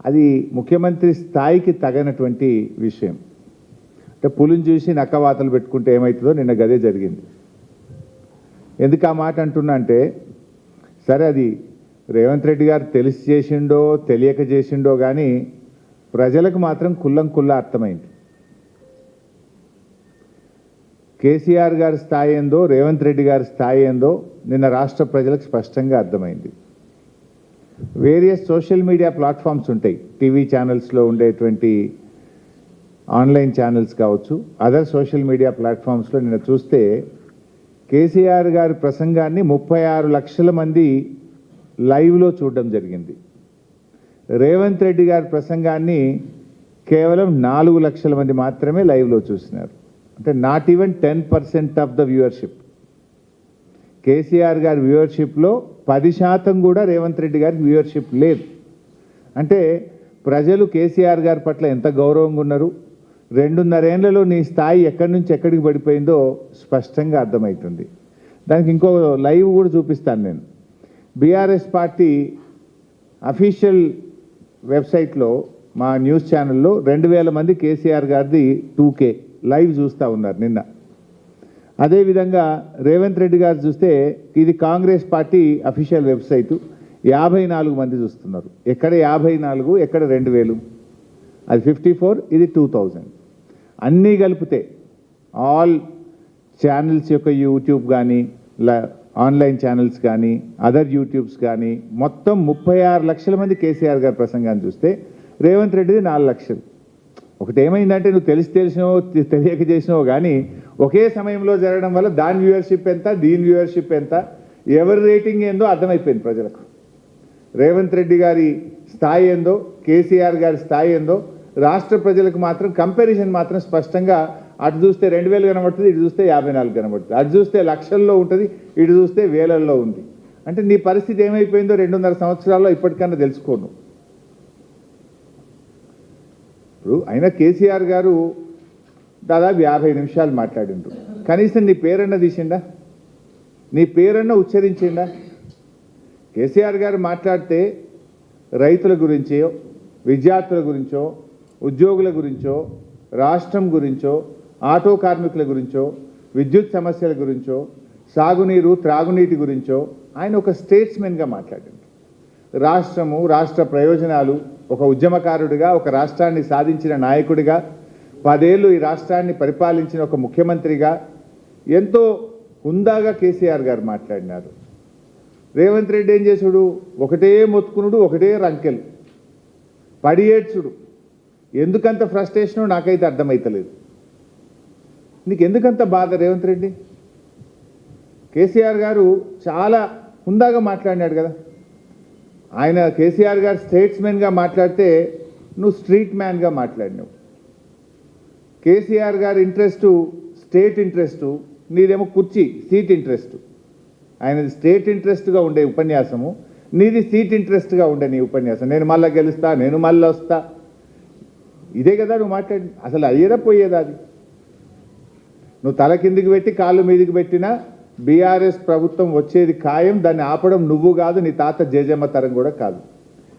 అది ముఖ్యమంత్రి స్థాయికి తగినటువంటి విషయం. అంటే పులిని చూసి నక్కవాతలు పెట్టుకుంటే ఏమవుతుందో నిన్న గదే జరిగింది. ఎందుకు ఆ మాట అంటున్నా అంటే, సరే అది రేవంత్ రెడ్డి గారు తెలిసి చేసిండో తెలియక చేసిండో కానీ ప్రజలకు మాత్రం కుల్లం కుల్లా అర్థమైంది. కేసీఆర్ గారి స్థాయి ఏందో రేవంత్ రెడ్డి గారి స్థాయి ఏందో నిన్న రాష్ట్ర ప్రజలకు స్పష్టంగా అర్థమైంది. వేరియస్ సోషల్ మీడియా ప్లాట్ఫామ్స్ ఉంటాయి, టీవీ ఛానల్స్లో ఉండేటువంటి ఆన్లైన్ ఛానల్స్ కావచ్చు, అదర్ సోషల్ మీడియా ప్లాట్ఫామ్స్లో నిన్న చూస్తే కేసీఆర్ గారి ప్రసంగాన్ని 36 లక్షల మంది లైవ్లో చూడడం జరిగింది. రేవంత్ రెడ్డి గారి ప్రసంగాన్ని కేవలం 4 లక్షల మంది మాత్రమే లైవ్లో చూసినారు. అంటే not even 10% of the viewership. KCR గారి వ్యూవర్షిప్లో 10% కూడా రేవంత్ రెడ్డి గారికి వ్యూవర్షిప్ లేదు. అంటే ప్రజలు కేసీఆర్ గారి పట్ల ఎంత గౌరవంగా ఉన్నారు, 2.5 ఏళ్లలో నీ స్థాయి ఎక్కడి నుంచి ఎక్కడికి పడిపోయిందో స్పష్టంగా అర్థమవుతుంది. దానికి ఇంకో లైవ్ కూడా చూపిస్తాను నేను. బీఆర్ఎస్ పార్టీ అఫీషియల్ వెబ్సైట్లో మా న్యూస్ ఛానల్లో 2000 మంది కేసీఆర్ గారిది 2K లైవ్ చూస్తూ ఉన్నారు నిన్న. అదేవిధంగా రేవంత్ రెడ్డి గారు చూస్తే ఇది కాంగ్రెస్ పార్టీ అఫీషియల్ వెబ్సైటు, 54 మంది చూస్తున్నారు. ఎక్కడ 54, ఎక్కడ 2000, అది 54, ఇది 2000. అన్నీ కలిపితే ఆల్ ఛానల్స్ యొక్క యూట్యూబ్ కానీ ఆన్లైన్ ఛానల్స్ కానీ అదర్ యూట్యూబ్స్ కానీ మొత్తం 36 లక్షల మంది కేసీఆర్ గారి ప్రసంగాన్ని చూస్తే రేవంత్ రెడ్డిది 4 లక్షలు. ఒకటి ఏమైందంటే నువ్వు తెలిసినో తెలియక చేసినావో కానీ ఒకే సమయంలో జరగడం వల్ల దాని వ్యూవర్షిప్ ఎంత, దీని వ్యూవర్షిప్ ఎంత, ఎవరి రేటింగ్ ఏందో అర్థమైపోయింది ప్రజలకు. రేవంత్ రెడ్డి గారి స్థాయి ఏందో, కేసీఆర్ గారి స్థాయి ఏందో రాష్ట్ర ప్రజలకు మాత్రం కంపారిజన్ మాత్రం స్పష్టంగా అటు చూస్తే 2000 కనబడుతుంది, ఇటు చూస్తే 54 కనబడుతుంది. అటు చూస్తే లక్షల్లో ఉంటుంది, ఇటు చూస్తే వేలల్లో ఉంది. అంటే నీ పరిస్థితి ఏమైపోయిందో 2.5 సంవత్సరాల్లో ఇప్పటికన్నా తెలుసుకోను. ఇప్పుడు అయినా కేసీఆర్ గారు దాదాపు 50 నిమిషాలు మాట్లాడిండ్రు. కనీసం నీ పేరన్నా తీసిండా, నీ పేరన్నా ఉచ్చరించిండా? కేసీఆర్ గారు మాట్లాడితే రైతుల గురించో, విద్యార్థుల గురించో, ఉద్యోగుల గురించో, రాష్ట్రం గురించో, ఆటో కార్మికుల గురించో, విద్యుత్ సమస్యల గురించో, సాగునీరు త్రాగునీటి గురించో ఆయన ఒక స్టేట్స్మెన్గా మాట్లాడారు. రాష్ట్రము, రాష్ట్ర ప్రయోజనాలు, ఒక ఉద్యమకారుడిగా, ఒక రాష్ట్రాన్ని సాధించిన నాయకుడిగా, 10 ఏళ్ళు ఈ రాష్ట్రాన్ని పరిపాలించిన ఒక ముఖ్యమంత్రిగా ఎంతో హుందాగా కేసీఆర్ గారు మాట్లాడినారు. రేవంత్ రెడ్డి ఏం చేసుడు, ఒకటే మొత్తుకునుడు, ఒకటే రంకెలు, పడి ఏడ్చుడు. ఎందుకంత ఫ్రస్ట్రేషనో నాకైతే అర్థమవుతలేదు. నీకు ఎందుకంత బాధ రేవంత్ రెడ్డి? కేసీఆర్ గారు చాలా హుందాగా మాట్లాడినాడు కదా. ఆయన కేసీఆర్ గారు స్టేట్స్మెన్గా మాట్లాడితే నువ్వు స్ట్రీట్ మ్యాన్గా మాట్లాడినావు. కేసీఆర్ గారి ఇంట్రెస్టు స్టేట్ ఇంట్రెస్టు, నీదేమో కుర్చీ సీట్ ఇంట్రెస్టు. ఆయనది స్టేట్ ఇంట్రెస్ట్గా ఉండే ఉపన్యాసము, నీది సీట్ ఇంట్రెస్ట్గా ఉండే నీ ఉపన్యాసం. నేను మళ్ళీ గెలుస్తా, నేను మళ్ళీ వస్తా, ఇదే కదా నువ్వు మాట్లాడి. అసలు అయ్యేదా పోయేదా అది? నువ్వు తల కిందికి పెట్టి కాళ్ళు మీదికి పెట్టినా బీఆర్ఎస్ ప్రభుత్వం వచ్చేది ఖాయం. దాన్ని ఆపడం నువ్వు కాదు, నీ తాత జేజమ్మ తరం కూడా కాదు.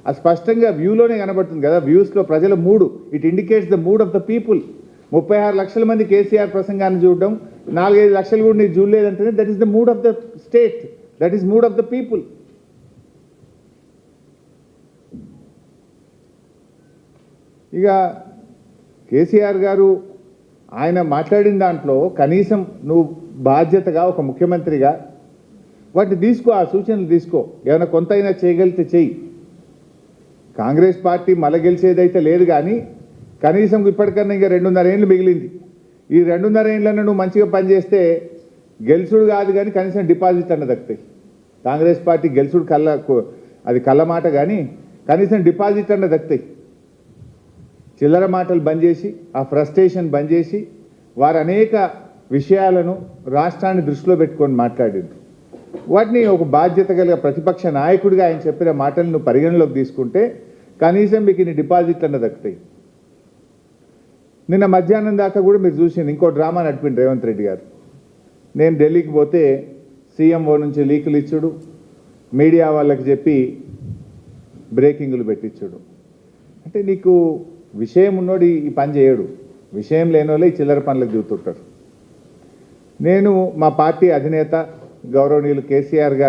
అది స్పష్టంగా వ్యూలోనే కనబడుతుంది కదా. వ్యూస్లో ప్రజల మూడు, it indicates the mood of the people. 36 లక్షల మంది కేసీఆర్ ప్రసంగాన్ని చూడడం, 4-5 లక్షలు కూడా నీకు చూడలేదంటేనే that is the mood of the state, that is mood of the people. ఇక కేసీఆర్ గారు ఆయన మాట్లాడిన దాంట్లో కనీసం నువ్వు బాధ్యతగా ఒక ముఖ్యమంత్రిగా వాటిని తీసుకో, ఆ సూచనలు తీసుకో. ఏమైనా కొంతైనా చేయగలిగితే చెయ్యి. కాంగ్రెస్ పార్టీ మళ్ళీ గెలిచేదైతే లేదు కానీ కనీసం ఇప్పటికన్నా ఇంకా 2.5 ఏళ్ళు మిగిలింది. ఈ 2.5 ఏళ్ళను నువ్వు మంచిగా పనిచేస్తే గెలుచుడు కాదు కానీ కనీసం డిపాజిట్ అన్న దక్కుతాయి. కాంగ్రెస్ పార్టీ గెలుచుడు అది కళ్ళ మాట కానీ కనీసం డిపాజిట్ అన్న దక్కుతాయి. చిల్లర మాటలు బంద్ చేసి, ఆ ఫ్రస్ట్రేషన్ బంద్ చేసి, వారు అనేక విషయాలను రాష్ట్రాన్ని దృష్టిలో పెట్టుకొని మాట్లాడారు. వాటిని ఒక బాధ్యత కలిగిన ప్రతిపక్ష నాయకుడిగా ఆయన చెప్పిన మాటలను పరిగణలోకి తీసుకుంటే కనీసం మీకు ఇన్ని డిపాజిట్లు అన్న దక్కుతాయి. నిన్న మధ్యాహ్నం దాకా కూడా మీరు చూసింది ఇంకో డ్రామా నడిపింది రేవంత్ రెడ్డి గారు. నేను ఢిల్లీకి పోతే సీఎంఓ నుంచి లీకులు ఇచ్చుడు, మీడియా వాళ్ళకి చెప్పి బ్రేకింగ్లు పెట్టించుడు. అంటే నీకు విషయం ఉన్నోడు ఈ పని చేయడు, విషయం లేనోళ్ళే ఈ చిల్లర పనులకు దిగుతుంటారు. నేను మా పార్టీ అధినేత గౌరవనీయులు కేసీఆర్ గారి